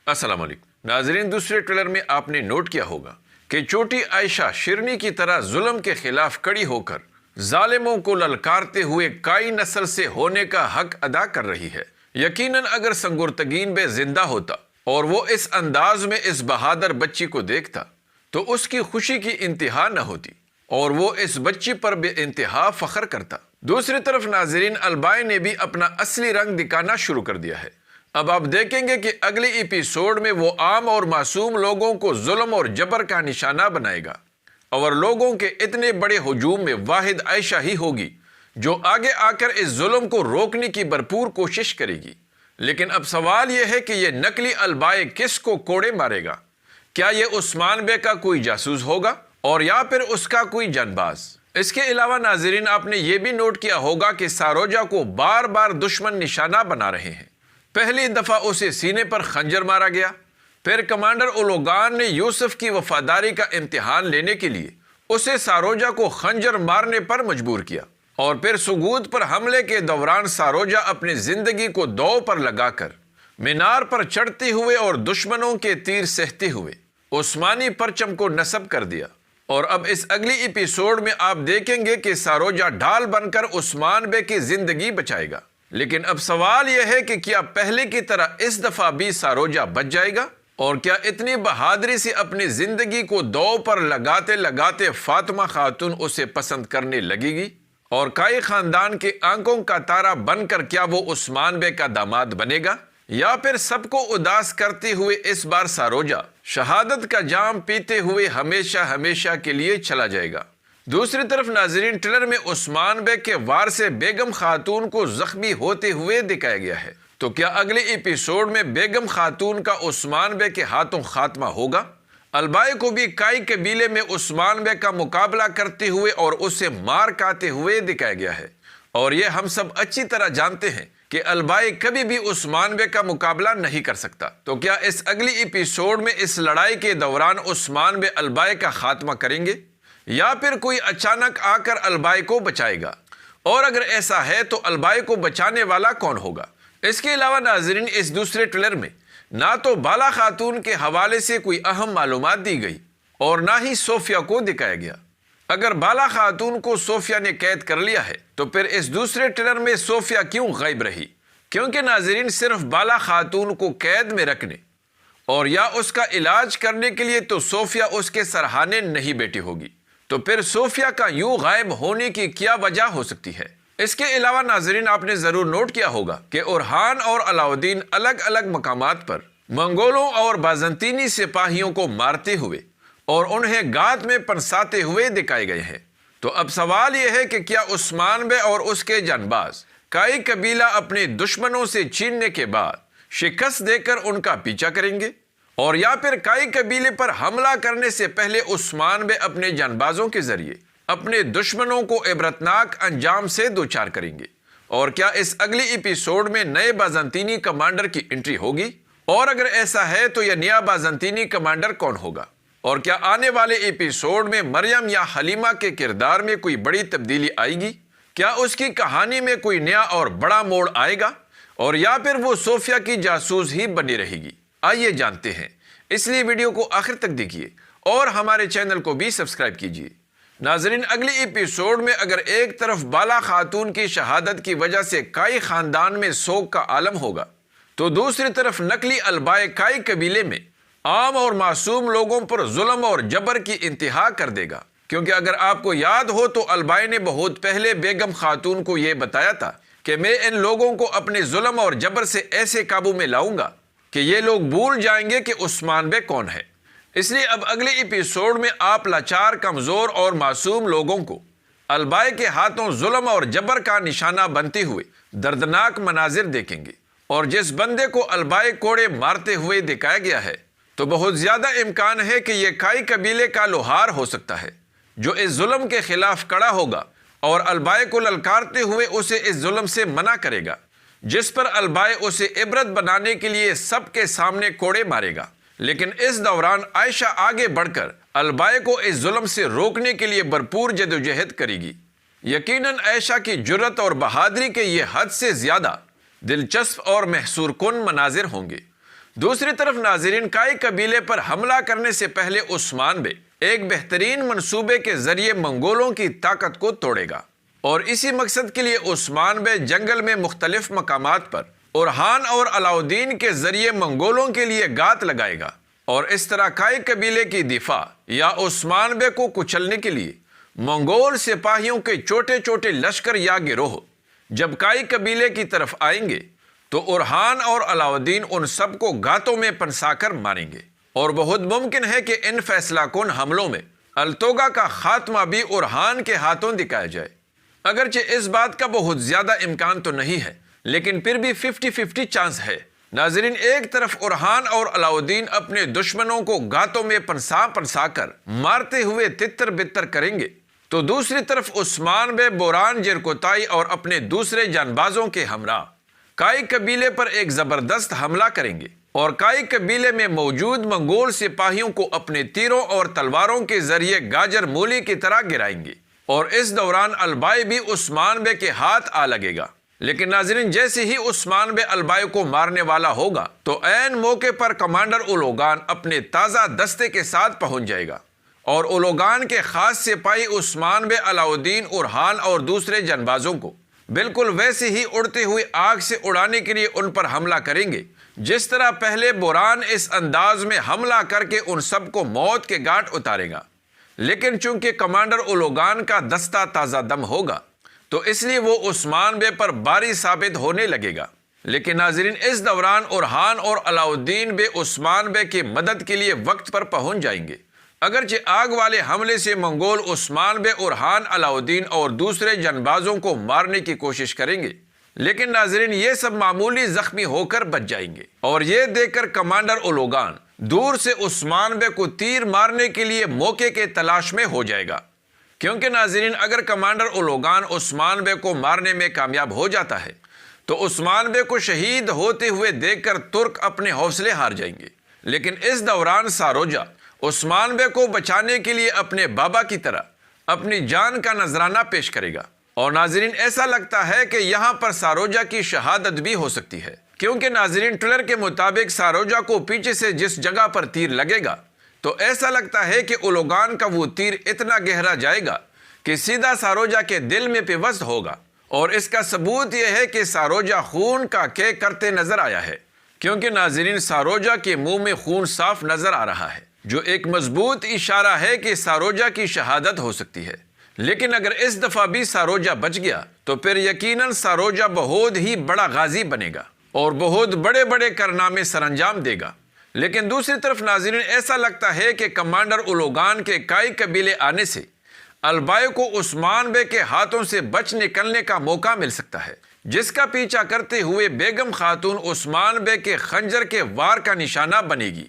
अस्सलाम वालेकुम नाजरीन, दूसरे ट्रेलर में आपने नोट किया होगा कि छोटी आयशा शिरनी की तरह जुल्म के खिलाफ खड़ी होकर जालिमों को ललकारते हुए काई नस्ल से होने का हक अदा कर रही है। यकीनन अगर संगुर्तगीन बे जिंदा होता और वो इस अंदाज में इस बहादुर बच्ची को देखता तो उसकी खुशी की इंतहा न होती और वो इस बच्ची पर बे इंतहा फख्र करता। दूसरी तरफ नाजरीन, अलबाई ने भी अपना असली रंग दिखाना शुरू कर दिया है। अब आप देखेंगे कि अगले एपिसोड में वो आम और मासूम लोगों को जुल्म और जबर का निशाना बनाएगा और लोगों के इतने बड़े हुजूम में वाहिद आयशा ही होगी जो आगे आकर इस जुल्म को रोकने की भरपूर कोशिश करेगी। लेकिन अब सवाल यह है कि यह नकली अलबाई किस को कोड़े मारेगा? क्या यह उस्मान बे का कोई जासूस होगा और या फिर उसका कोई जानबाज? इसके अलावा नाजरीन, आपने यह भी नोट किया होगा कि सारोजा को बार बार दुश्मन निशाना बना रहे हैं। पहली दफा उसे सीने पर खंजर मारा गया, फिर कमांडर उलोगान ने यूसुफ की वफादारी का इम्तिहान लेने के लिए उसे सारोजा को खंजर मारने पर मजबूर किया और फिर सुगूद पर हमले के दौरान सारोजा अपनी जिंदगी को दांव पर लगाकर मीनार पर चढ़ते हुए और दुश्मनों के तीर सहते हुए उस्मानी परचम को नस्ब कर दिया। और अब इस अगली एपिसोड में आप देखेंगे कि सारोजा ढाल बनकर उस्मान बे की जिंदगी बचाएगा। लेकिन अब सवाल यह है कि क्या पहले की तरह इस दफा भी सारोजा बच जाएगा और क्या इतनी बहादुरी से अपनी जिंदगी को दांव पर लगाते लगाते फातिमा खातून उसे पसंद करने लगेगी और काई खानदान के आंखों का तारा बनकर क्या वो उस्मान बे का दामाद बनेगा, या फिर सबको उदास करते हुए इस बार सारोजा शहादत का जाम पीते हुए हमेशा हमेशा के लिए चला जाएगा। दूसरी तरफ नाजरीन, ट्रेलर में उस्मान बे के वार से बेगम खातून को जख्मी होते हुए दिखाया गया है। तो क्या अगले एपिसोड में बेगम खातून का उस्मान बे के हाथों खात्मा होगा? अलबाई को भी काई कबीले में उस्मान बे का मुकाबला करते हुए और उसे मार खाते हुए दिखाया गया है और ये हम सब अच्छी तरह जानते हैं कि अलबाई कभी भी उस्मान बे का मुकाबला नहीं कर सकता। तो क्या इस अगली एपिसोड में इस लड़ाई के दौरान उस्मान बे अलबाई का खात्मा करेंगे या फिर कोई अचानक आकर अलबाई को बचाएगा? और अगर ऐसा है तो अलबाई को बचाने वाला कौन होगा? इसके अलावा नाजरीन, इस दूसरे ट्रेलर में ना तो बाला खातून के हवाले से कोई अहम मालूमात दी गई और ना ही सोफिया को दिखाया गया। अगर बाला खातून को सोफिया ने कैद कर लिया है तो फिर इस दूसरे ट्रेलर में सोफिया क्यों गायब रही? क्योंकि नाजरीन, सिर्फ बाला खातून को कैद में रखने और या उसका इलाज करने के लिए तो सोफिया उसके सरहाने नहीं बैठी होगी। तो फिर सोफिया का यूं गायब होने की क्या वजह हो सकती है? इसके अलावा नाजरीन, आपने जरूर नोट किया होगा कि उरहान और अलाउद्दीन अलग अलग मकामात पर मंगोलों और बाजंतीनी सिपाहियों को मारते हुए और उन्हें गाद में पनसाते हुए दिखाए गए हैं। तो अब सवाल यह है कि क्या उस्मान बे और उसके जानबाज काई कबीला अपने दुश्मनों से छीनने के बाद शिकस्त देकर उनका पीछा करेंगे और या फिर काई कबीले पर हमला करने से पहले उस्मान बे अपने जानबाजों के जरिए अपने दुश्मनों को इबरतनाक अंजाम से दो चार करेंगे? और क्या इस अगली एपिसोड में नए बाजंतीनी कमांडर की एंट्री होगी? और अगर ऐसा है तो यह नया बाजंतीनी कमांडर कौन होगा? और क्या आने वाले एपिसोड में मरियम या हलीमा के किरदार में कोई बड़ी तब्दीली आएगी? क्या उसकी कहानी में कोई नया और बड़ा मोड़ आएगा और या फिर वो सोफिया की जासूस ही बनी रहेगी? आइए जानते हैं, इसलिए वीडियो को आखिर तक देखिए और हमारे चैनल को भी सब्सक्राइब कीजिए। नाजरीन, अगले एपिसोड में अगर एक तरफ बाला खातून की शहादत की वजह से काई खानदान में सोग का आलम होगा तो दूसरी तरफ नकली अलबाई काई कबीले में आम और मासूम लोगों पर जुल्म और जबर की इंतहा कर देगा। क्योंकि अगर आपको याद हो तो अलबाई ने बहुत पहले बेगम खातून को यह बताया था कि मैं इन लोगों को अपने जुल्म और जबर से ऐसे काबू में लाऊंगा कि ये लोग भूल जाएंगे कि उस्मान बे कौन है। इसलिए अब अगले एपिसोड में आप लाचार, कमजोर और मासूम लोगों को अलबाई के हाथों जुल्म और जबर का निशाना बनते हुए दर्दनाक मनाजिर देखेंगे। और जिस बंदे को अलबाई कोड़े मारते हुए दिखाया गया है तो बहुत ज्यादा इम्कान है कि यह काई कबीले का लोहार हो सकता है जो इस जुल्म के खिलाफ खड़ा होगा और अलबाई को ललकारते हुए उसे इस जुल्म से मना करेगा, जिस पर अलबाई उसे इबरत बनाने के लिए सबके सामने कोड़े मारेगा। लेकिन इस दौरान आयशा आगे बढ़कर अलबाई को इस जुल्म से रोकने के लिए भरपूर जदोजहद करेगी। यकीनन आयशा की जुर्रत और बहादुरी के ये हद से ज्यादा दिलचस्प और महसूर कुन मनाजिर होंगे। دوسری طرف ناظرین، کائی قبیلے پر حملہ کرنے سے پہلے عثمان بے ایک بہترین منصوبے کے ذریعے منگولوں کی طاقت کو توڑے گا، اور اسی مقصد کے لیے عثمان بے جنگل میں مختلف مقامات پر اورحان اور علاؤدین کے ذریعے منگولوں کے لیے گات لگائے گا، اور اس طرح کائی قبیلے کی دفاع یا عثمان بے کو کچلنے کے لیے منگول سپاہیوں کے چھوٹے چھوٹے لشکر یا گروہ جب کائی قبیلے کی طرف آئیں گے تو اورحان اور علاؤدین ان سب کو گاتوں میں پنسا کر ماریں گے، اور بہت ممکن ہے کہ ان فیصلہ کن حملوں میں التوگا کا خاتمہ بھی اورحان کے ہاتھوں دکھایا جائے۔ اگرچہ اس بات کا بہت زیادہ امکان تو نہیں ہے، لیکن پھر بھی 50-50 چانس ہے۔ ناظرین، ایک طرف اورحان اور علاؤدین اپنے دشمنوں کو گاتوں میں پنسا کر مارتے ہوئے تتر بتر کریں گے، تو دوسری طرف عثمان بے بوران جرکوتائی اور اپنے دوسرے جانبازوں کے ہمراہ کائی قبیلے پر ایک زبردست حملہ کریں گے، اور کائی قبیلے میں موجود منگول سپاہیوں کو اپنے تیروں اور تلواروں کے ذریعے گاجر مولی کی طرح گرائیں گے، اور اس دوران البائی بھی عثمان بے کے ہاتھ آ لگے گا۔ لیکن ناظرین، جیسے ہی عثمان بے البائی کو مارنے والا ہوگا تو عین موقع پر کمانڈر اولوگان اپنے تازہ دستے کے ساتھ پہنچ جائے گا، اور اولوگان کے خاص سپاہی عثمان بے، علاؤدین، اورحان اور دوسرے جانبازوں کو بالکل ویسے ہی اڑتے ہوئے آگ سے اڑانے کے لیے ان پر حملہ کریں گے جس طرح پہلے بوران اس انداز میں حملہ کر کے ان سب کو موت کے گھاٹ اتارے گا۔ لیکن چونکہ کمانڈر اولوگان کا دستہ تازہ دم ہوگا تو اس لیے وہ عثمان بے پر باری ثابت ہونے لگے گا۔ لیکن ناظرین، اس دوران اورحان اور علاؤدین بے عثمان بے کی مدد کے لیے وقت پر پہنچ جائیں گے۔ اگرچہ آگ والے حملے سے منگول عثمان بے، اورحان، علاؤدین اور دوسرے جانبازوں کو مارنے کی کوشش کریں گے، لیکن ناظرین یہ سب معمولی زخمی ہو کر بچ جائیں گے، اور یہ دیکھ کر کمانڈر اولوگان دور سے عثمان بے کو تیر مارنے کے لیے موقع کے تلاش میں ہو جائے گا۔ کیونکہ ناظرین، اگر کمانڈر اولوگان عثمان بے کو مارنے میں کامیاب ہو جاتا ہے تو عثمان بے کو شہید ہوتے ہوئے دیکھ کر ترک اپنے حوصلے ہار جائیں گے۔ لیکن اس دوران ساروجہ عثمان بے کو بچانے کے لیے اپنے بابا کی طرح اپنی جان کا نذرانہ پیش کرے گا، اور ناظرین ایسا لگتا ہے کہ یہاں پر ساروجہ کی شہادت بھی ہو سکتی ہے، کیونکہ ناظرین ٹریلر کے مطابق ساروجہ کو پیچھے سے جس جگہ پر تیر لگے گا تو ایسا لگتا ہے کہ اولوگان کا وہ تیر اتنا گہرا جائے گا کہ سیدھا ساروجہ کے دل میں پیوست ہوگا، اور اس کا ثبوت یہ ہے کہ ساروجہ خون کا کے کرتے نظر آیا ہے، کیونکہ ناظرین ساروجہ کے منہ میں خون صاف نظر آ رہا ہے، جو ایک مضبوط اشارہ ہے کہ ساروجہ کی شہادت ہو سکتی ہے۔ لیکن اگر اس دفعہ بھی ساروجہ بچ گیا تو پھر یقیناً ساروجہ بہت ہی بڑا غازی بنے گا اور بہت بڑے بڑے کارنامے سر انجام دے گا۔ لیکن دوسری طرف ناظرین ایسا لگتا ہے کہ کمانڈر اولوگان کے کائی قبیلے آنے سے البائی کو عثمان بے کے ہاتھوں سے بچ نکلنے کا موقع مل سکتا ہے، جس کا پیچھا کرتے ہوئے بیگم خاتون عثمان بے کے خنجر کے وار کا نشانہ بنے گی۔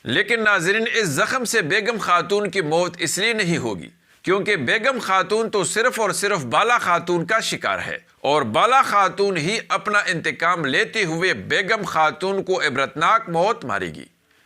لیکن ناظرین اس زخم سے بیگم خاتون کی موت اس لیے نہیں ہوگی کیونکہ بیگم خاتون تو صرف اور صرف بالا خاتون کا شکار ہے، اور بالا خاتون ہی اپنا انتقام لیتے ہوئے بیگم خاتون کو عبرتناک موت مارے گی۔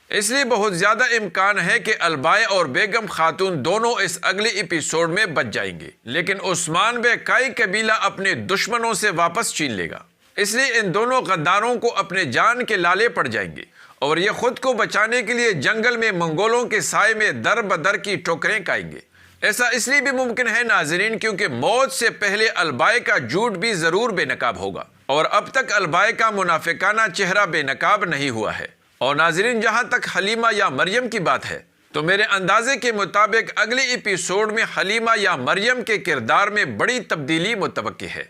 اس لیے بہت زیادہ امکان ہے کہ البائی اور بیگم خاتون دونوں اس اگلے ایپیسوڈ میں بچ جائیں گے، لیکن عثمان بے کائی قبیلہ اپنے دشمنوں سے واپس چھین لے گا۔ اس لیے ان دونوں غداروں کو اپنے جان کے لالے پڑ جائیں گے، اور یہ خود کو بچانے کے لیے جنگل میں منگولوں کے سائے میں در بدر کی ٹھوکریں کھائیں گے۔ ایسا اس لیے بھی ممکن ہے ناظرین کیونکہ موت سے پہلے البائی کا جھوٹ بھی ضرور بے نقاب ہوگا، اور اب تک البائی کا منافقانہ چہرہ بے نقاب نہیں ہوا ہے۔ اور ناظرین جہاں تک حلیمہ یا مریم کی بات ہے تو میرے اندازے کے مطابق اگلے ایپیسوڈ میں حلیمہ یا مریم کے کردار میں بڑی تبدیلی متوقع ہے،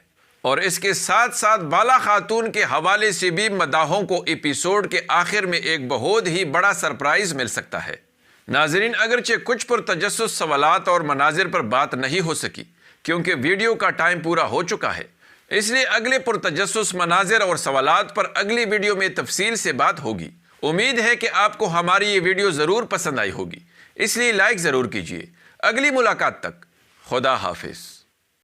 اور اس کے ساتھ ساتھ بالا خاتون کے حوالے سے بھی مداحوں کو ایپیسوڈ کے آخر میں ایک بہت ہی بڑا سرپرائز مل سکتا ہے۔ ناظرین اگرچہ کچھ پرتجسس سوالات اور مناظر پر بات نہیں ہو سکی کیونکہ ویڈیو کا ٹائم پورا ہو چکا ہے، اس لیے اگلے پرتجسس مناظر اور سوالات پر اگلی ویڈیو میں تفصیل سے بات ہوگی۔ امید ہے کہ آپ کو ہماری یہ ویڈیو ضرور پسند آئی ہوگی، اس لیے لائک ضرور کیجیے۔ اگلی ملاقات تک خدا حافظ۔